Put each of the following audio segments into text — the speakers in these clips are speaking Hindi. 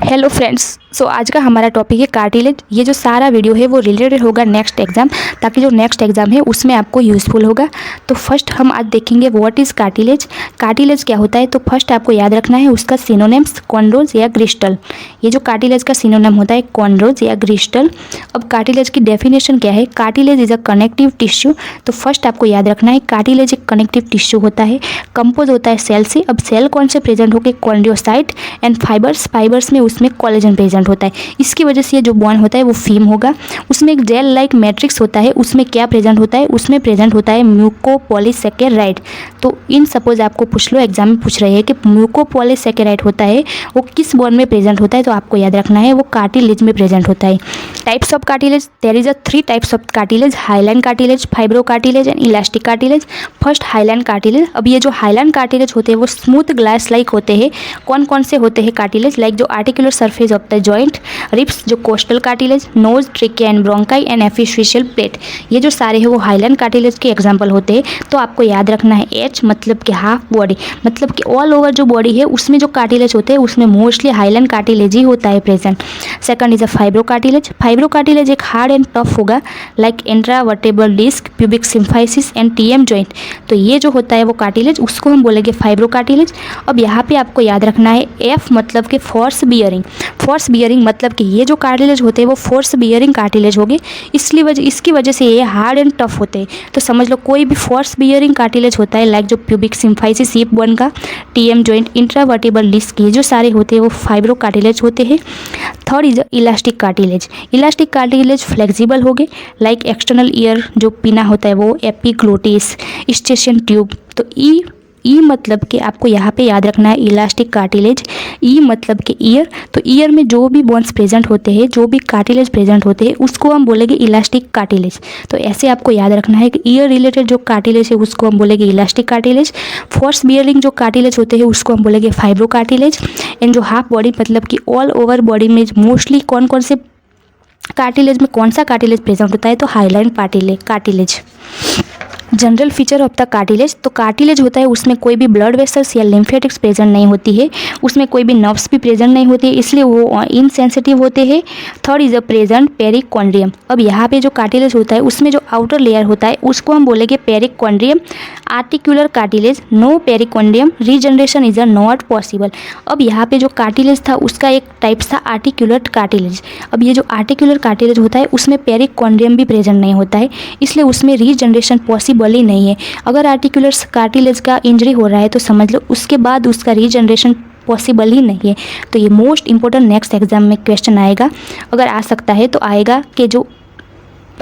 हेलो फ्रेंड्स, सो आज का हमारा टॉपिक है कार्टिलेज। ये जो सारा वीडियो है वो रिलेटेड होगा नेक्स्ट एग्जाम, ताकि जो नेक्स्ट एग्जाम है उसमें आपको यूज़फुल होगा। तो फर्स्ट हम आज देखेंगे व्हाट इज़ कार्टिलेज। कार्टिलेज क्या होता है, तो फर्स्ट आपको याद रखना है उसका सिनोनिम्स कॉन्ड्रोज या क्रिस्टल। ये जो कार्टिलेज का सिनोनिम होता है कॉन्ड्रोज या क्रिस्टल। अब कार्टिलेज की डेफिनेशन क्या है, cartilage is a connective tissue. तो फर्स्ट आपको याद रखना है कार्टिलेज एक कनेक्टिव टिश्यू होता है, कंपोज होता है सेल से। अब सेल कौन से प्रेजेंट होकर कॉन्ड्रोसाइट एंड फाइबर्स में उसमें कोलेजन प्रेजेंट होता है। इसकी वजह से ये जो बॉन्ड होता है वो फीम होगा। उसमें एक जेल लाइक मैट्रिक्स होता है, उसमें क्या प्रेजेंट होता है, उसमें प्रेजेंट होता है म्यूकोपॉलीसैकेराइड। तो इन सपोज आपको पूछ लो, एग्जाम में पूछ रहे हैं कि म्यूकोपॉलीसैकेराइड होता है वो किस बॉन्ड में प्रेजेंट होता है, तो आपको याद रखना है वो कार्टिलेज में प्रेजेंट होता है। Types of cartilage, there is a 3 types of cartilage, hyaline cartilage, fibro cartilage and elastic cartilage. First hyaline cartilage. अब ये जो हाइलाइन कार्टिलेज होते हैं वो स्मूथ ग्लास लाइक होते हैं। कौन कौन से होते हैं कार्टिलेज, लाइक जो articular surface of the joint, ribs जो costal cartilage, nose, trachea and bronchi and epiphyseal plate. ये जो सारे हैं वो हाइलाइन कार्टिलेज के एग्जाम्पल होते हैं। तो आपको याद रखना है एच मतलब कि हाफ बॉडी, मतलब कि ऑल ओवर जो बॉडी है उसमें जो कार्टिलेज होते हैं उसमें मोस्टली हाइलाइन कार्टिलेज ही होता है present. Second is a fibro cartilage. Fibro cartilage एक हार्ड एंड टफ होगा, like intervertebral disc, pubic symphysis and TM joint. तो ये जो होता है वो कार्टिलेज, उसको हम बोलेंगे फाइब्रो कार्टिलेज। अब यहाँ पे आपको याद रखना है एफ मतलब कि फोर्स बियरिंग। फोर्स बियरिंग मतलब कि ये जो कार्टिलेज होते हैं वो फोर्स बियरिंग कार्टिलेज होंगे, इसकी वजह से ये हार्ड एंड टफ होते हैं। तो समझ लो कोई भी फोर्स बियरिंग कार्टिलेज होता है, लाइक जो प्यूबिक सिम्फाइसिस हिप बोन का, टीएम जॉइंट, इंट्रावर्टेब्रल डिस्क, ये जो सारे होते हैं वो फाइब्रो कार्टिलेज होते हैं। Third is elastic cartilage. Elastic cartilage flexible हो गए, लाइक एक्सटर्नल ईयर जो पिना होता है वो, एपिग्लोटिस, स्टेशन ट्यूब। तो ई मतलब कि आपको यहाँ पे याद रखना है इलास्टिक कार्टिलेज। ई मतलब कि ईयर, तो ईयर में जो भी बोन्स प्रेजेंट होते हैं, जो भी कार्टिलेज प्रेजेंट होते हैं उसको हम बोलेंगे इलास्टिक कार्टिलेज। तो ऐसे आपको याद रखना है कि ईयर रिलेटेड जो कार्टिलेज है उसको हम बोलेंगे इलास्टिक कार्टिलेज। फोर्स बियरिंग जो कार्टिलेज होते हैं उसको हम बोलेंगे फाइब्रो कार्टिलेज। एंड जो हाफ बॉडी मतलब कि ऑल ओवर बॉडी में मोस्टली कौन कौन से कार्टिलेज में कौन सा कार्टिलेज प्रेजेंट होता है, तो hyaline cartilage. General feature of the cartilage. तो कार्टिलेज होता है उसमें कोई भी ब्लड वेसल्स या लिम्फेटिक्स प्रेजेंट नहीं होती है, उसमें कोई भी नर्व्स भी प्रेजेंट नहीं होती है, इसलिए वो इनसेंसिटिव होते हैं। Third is a present perichondrium. अब यहाँ पे जो कार्टिलेज होता है उसमें जो आउटर लेयर होता है उसको हम बोलेंगे perichondrium. Articular cartilage, no perichondrium, regeneration is a not possible. अब यहाँ पे जो कार्टिलेज था उसका एक टाइप था आर्टिकुलर कार्टिलेज। अब ये जो आर्टिकुलर कार्टिलेज होता है उसमें पेरिकॉन्ड्रियम भी प्रेजेंट नहीं होता है, इसलिए उसमें रीजनरेशन पॉसिबल ही नहीं है। अगर आर्टिकुलर कार्टिलेज का इंजरी हो रहा है तो समझ लो उसके बाद उसका रीजनरेशन पॉसिबल ही नहीं है। तो ये मोस्ट इंपॉर्टेंट नेक्स्ट एग्जाम में क्वेश्चन आएगा, अगर आ सकता है तो आएगा कि जो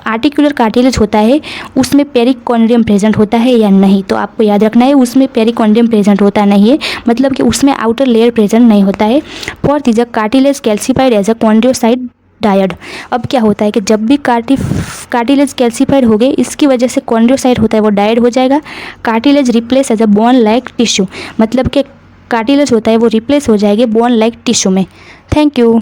आर्टिकुलर कार्टिलेज होता है उसमें पेरिकॉन्ड्रियम प्रेजेंट होता है या नहीं। तो आपको याद रखना है उसमें पेरिकॉन्ड्रियम प्रेजेंट होता नहीं है, मतलब कि उसमें आउटर लेयर प्रेजेंट नहीं होता है। Fourth is a cartilage calcified as a chondrocyte died. अब क्या होता है कि जब भी कार्टिलेज कैल्सिफाइड हो गए, इसकी वजह से कॉन्ड्रोसाइट होता है वो डायड हो जाएगा। Cartilage replace as a bone like tissue, मतलब कि कार्टिलेज होता है वो रिप्लेस हो जाएगी बोन लाइक टिश्यू में। Thank you.